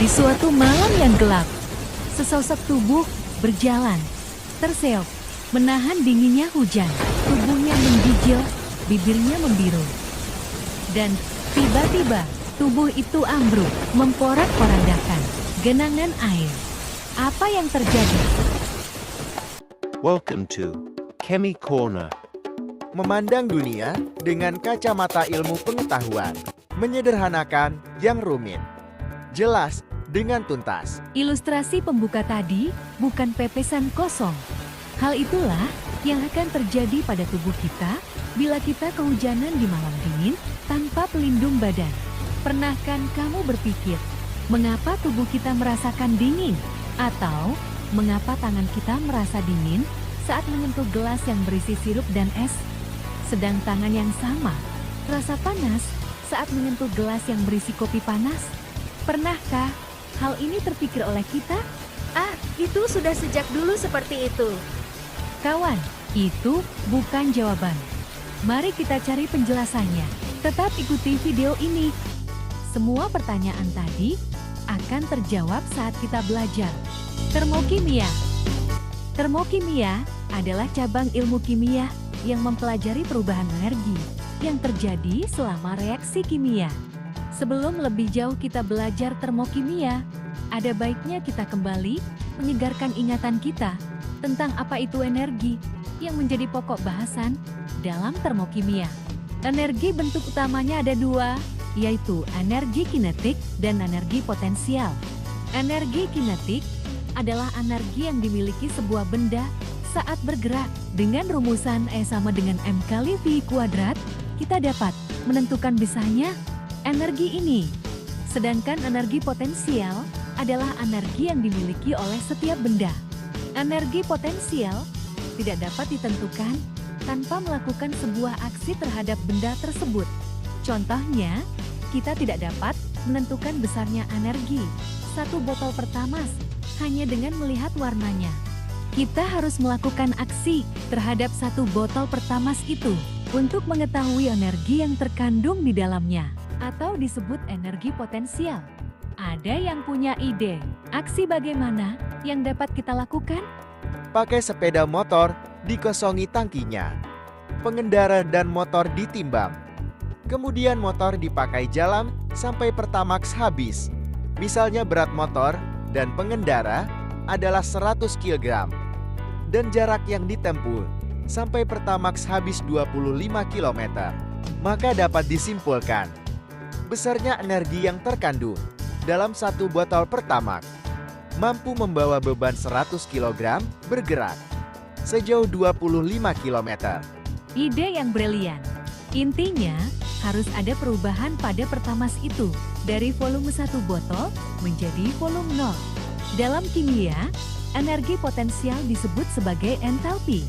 Di suatu malam yang gelap, sesosok tubuh berjalan, terseok, menahan dinginnya hujan. Tubuhnya menggigil, bibirnya membiru. Dan tiba-tiba, tubuh itu ambruk, memporak-porandakan genangan air. Apa yang terjadi? Welcome to Chemi Corner. Memandang dunia dengan kacamata ilmu pengetahuan, menyederhanakan yang rumit, jelas dengan tuntas. Ilustrasi pembuka tadi bukan pepesan kosong. Hal itulah yang akan terjadi pada tubuh kita bila kita kehujanan di malam dingin tanpa pelindung badan. Pernahkah kamu berpikir, mengapa tubuh kita merasakan dingin? Atau, mengapa tangan kita merasa dingin saat menyentuh gelas yang berisi sirup dan es? Sedang tangan yang sama, rasa panas saat menyentuh gelas yang berisi kopi panas? Pernahkah hal ini terpikir oleh kita? Itu sudah sejak dulu seperti itu. Kawan, itu bukan jawaban. Mari kita cari penjelasannya. Tetap ikuti video ini. Semua pertanyaan tadi akan terjawab saat kita belajar termokimia. Termokimia adalah cabang ilmu kimia yang mempelajari perubahan energi yang terjadi selama reaksi kimia. Sebelum lebih jauh kita belajar termokimia, ada baiknya kita kembali menyegarkan ingatan kita tentang apa itu energi yang menjadi pokok bahasan dalam termokimia. Energi bentuk utamanya ada dua, yaitu energi kinetik dan energi potensial. Energi kinetik adalah energi yang dimiliki sebuah benda saat bergerak. Dengan rumusan E sama dengan M kali V kuadrat, kita dapat menentukan besarnya energi ini. Sedangkan energi potensial adalah energi yang dimiliki oleh setiap benda. Energi potensial tidak dapat ditentukan tanpa melakukan sebuah aksi terhadap benda tersebut. Contohnya, kita tidak dapat menentukan besarnya energi satu botol Pertamax hanya dengan melihat warnanya. Kita harus melakukan aksi terhadap satu botol Pertamax itu untuk mengetahui energi yang terkandung di dalamnya, atau disebut energi potensial. Ada yang punya ide, aksi bagaimana yang dapat kita lakukan? Pakai sepeda motor, dikosongi tangkinya. Pengendara dan motor ditimbang. Kemudian motor dipakai jalan sampai Pertamax habis. Misalnya berat motor dan pengendara adalah 100 kg. Dan jarak yang ditempuh sampai Pertamax habis 25 km. Maka dapat disimpulkan, besarnya energi yang terkandung dalam satu botol Pertamax mampu membawa beban 100 kg bergerak sejauh 25 km. Ide yang brilian. Intinya, harus ada perubahan pada Pertamax itu dari volume satu botol menjadi volume 0. Dalam kimia, energi potensial disebut sebagai entalpi.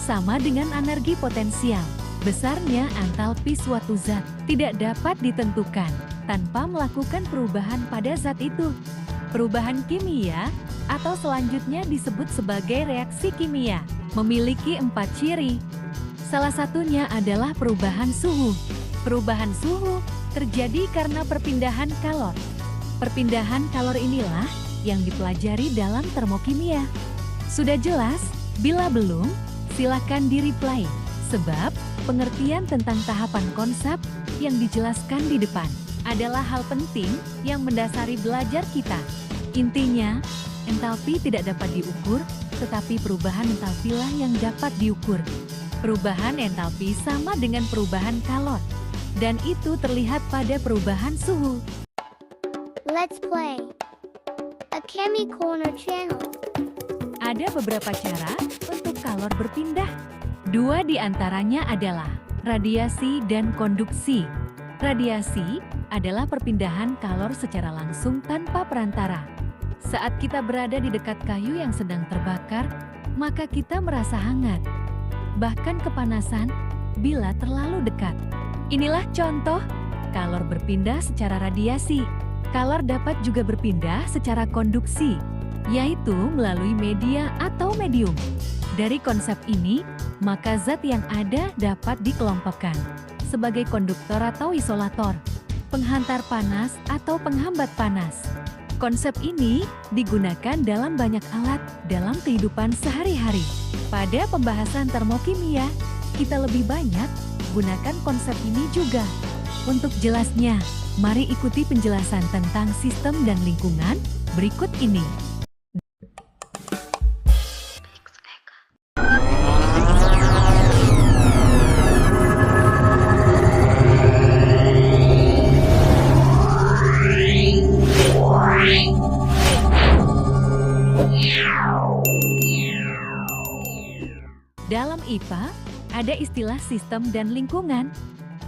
Sama dengan energi potensial, besarnya entalpi suatu zat tidak dapat ditentukan tanpa melakukan perubahan pada zat itu. Perubahan kimia atau selanjutnya disebut sebagai reaksi kimia memiliki 4 ciri. Salah satunya adalah perubahan suhu. Perubahan suhu terjadi karena perpindahan kalor. Perpindahan kalor inilah yang dipelajari dalam termokimia. Sudah jelas? Bila belum, silakan di-reply. Sebab pengertian tentang tahapan konsep yang dijelaskan di depan adalah hal penting yang mendasari belajar kita. Intinya, entalpi tidak dapat diukur, tetapi perubahan entalpilah yang dapat diukur. Perubahan entalpi sama dengan perubahan kalor, dan itu terlihat pada perubahan suhu. Let's play a Chemi Corner channel. Ada beberapa cara untuk kalor berpindah. Dua di antaranya adalah radiasi dan konduksi. Radiasi adalah perpindahan kalor secara langsung tanpa perantara. Saat kita berada di dekat kayu yang sedang terbakar, maka kita merasa hangat, bahkan kepanasan bila terlalu dekat. Inilah contoh kalor berpindah secara radiasi. Kalor dapat juga berpindah secara konduksi, yaitu melalui media atau medium. Dari konsep ini, maka zat yang ada dapat dikelompokkan sebagai konduktor atau isolator, penghantar panas atau penghambat panas, Konsep ini digunakan dalam banyak alat dalam kehidupan sehari-hari. Pada pembahasan termokimia, kita lebih banyak gunakan konsep ini juga. Untuk jelasnya, mari ikuti penjelasan tentang sistem dan lingkungan berikut ini. Dalam IPA, ada istilah sistem dan lingkungan.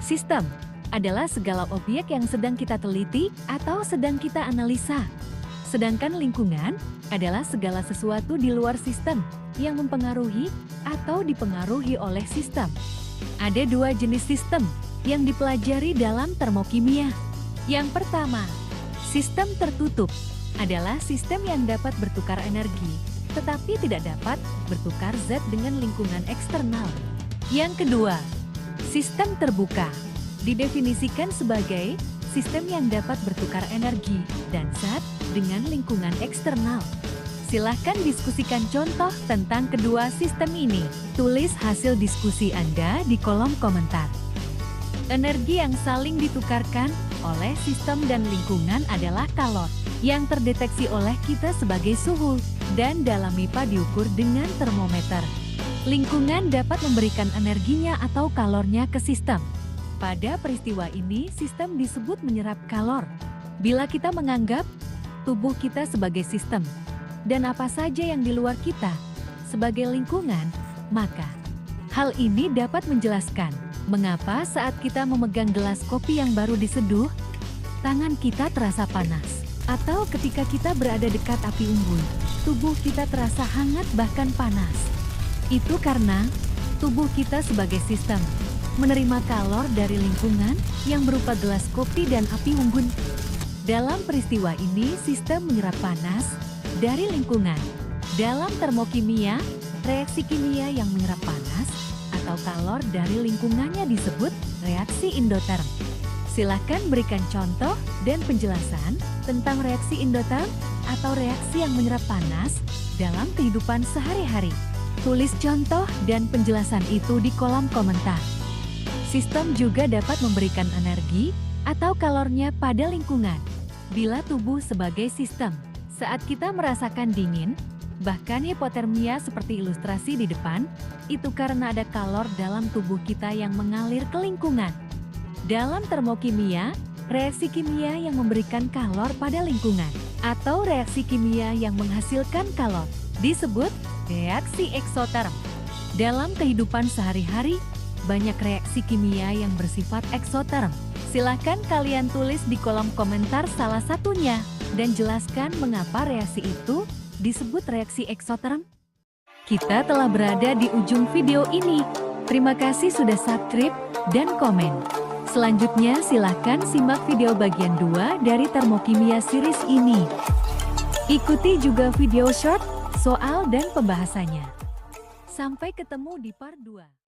Sistem adalah segala objek yang sedang kita teliti atau sedang kita analisa. Sedangkan lingkungan adalah segala sesuatu di luar sistem yang mempengaruhi atau dipengaruhi oleh sistem. Ada dua jenis sistem yang dipelajari dalam termokimia. Yang pertama, sistem tertutup adalah sistem yang dapat bertukar energi, tetapi tidak dapat bertukar zat dengan lingkungan eksternal. Yang kedua, sistem terbuka didefinisikan sebagai sistem yang dapat bertukar energi dan zat dengan lingkungan eksternal. Silahkan diskusikan contoh tentang kedua sistem ini. Tulis hasil diskusi Anda di kolom komentar. Energi yang saling ditukarkan oleh sistem dan lingkungan adalah kalor, yang terdeteksi oleh kita sebagai suhu, dan dalam IPA diukur dengan termometer. Lingkungan dapat memberikan energinya atau kalornya ke sistem. Pada peristiwa ini, sistem disebut menyerap kalor. Bila kita menganggap tubuh kita sebagai sistem, dan apa saja yang di luar kita sebagai lingkungan, maka hal ini dapat menjelaskan mengapa saat kita memegang gelas kopi yang baru diseduh, tangan kita terasa panas. Atau ketika kita berada dekat api unggun, tubuh kita terasa hangat bahkan panas. Itu karena tubuh kita sebagai sistem menerima kalor dari lingkungan yang berupa gelas kopi dan api unggun. Dalam peristiwa ini, sistem menyerap panas dari lingkungan. Dalam termokimia, reaksi kimia yang menyerap panas atau kalor dari lingkungannya disebut reaksi endoterm. Silahkan berikan contoh dan penjelasan tentang reaksi endoterm atau reaksi yang menyerap panas dalam kehidupan sehari-hari. Tulis contoh dan penjelasan itu di kolom komentar. Sistem juga dapat memberikan energi atau kalornya pada lingkungan. Bila tubuh sebagai sistem, saat kita merasakan dingin, bahkan hipotermia seperti ilustrasi di depan, itu karena ada kalor dalam tubuh kita yang mengalir ke lingkungan. Dalam termokimia, reaksi kimia yang memberikan kalor pada lingkungan atau reaksi kimia yang menghasilkan kalor disebut reaksi eksoterm. Dalam kehidupan sehari-hari, banyak reaksi kimia yang bersifat eksoterm. Silahkan kalian tulis di kolom komentar salah satunya dan jelaskan mengapa reaksi itu disebut reaksi eksoterm. Kita telah berada di ujung video ini. Terima kasih sudah subscribe dan komen. Selanjutnya silahkan simak video bagian 2 dari termokimia series ini. Ikuti juga video short, soal dan pembahasannya. Sampai ketemu di part 2.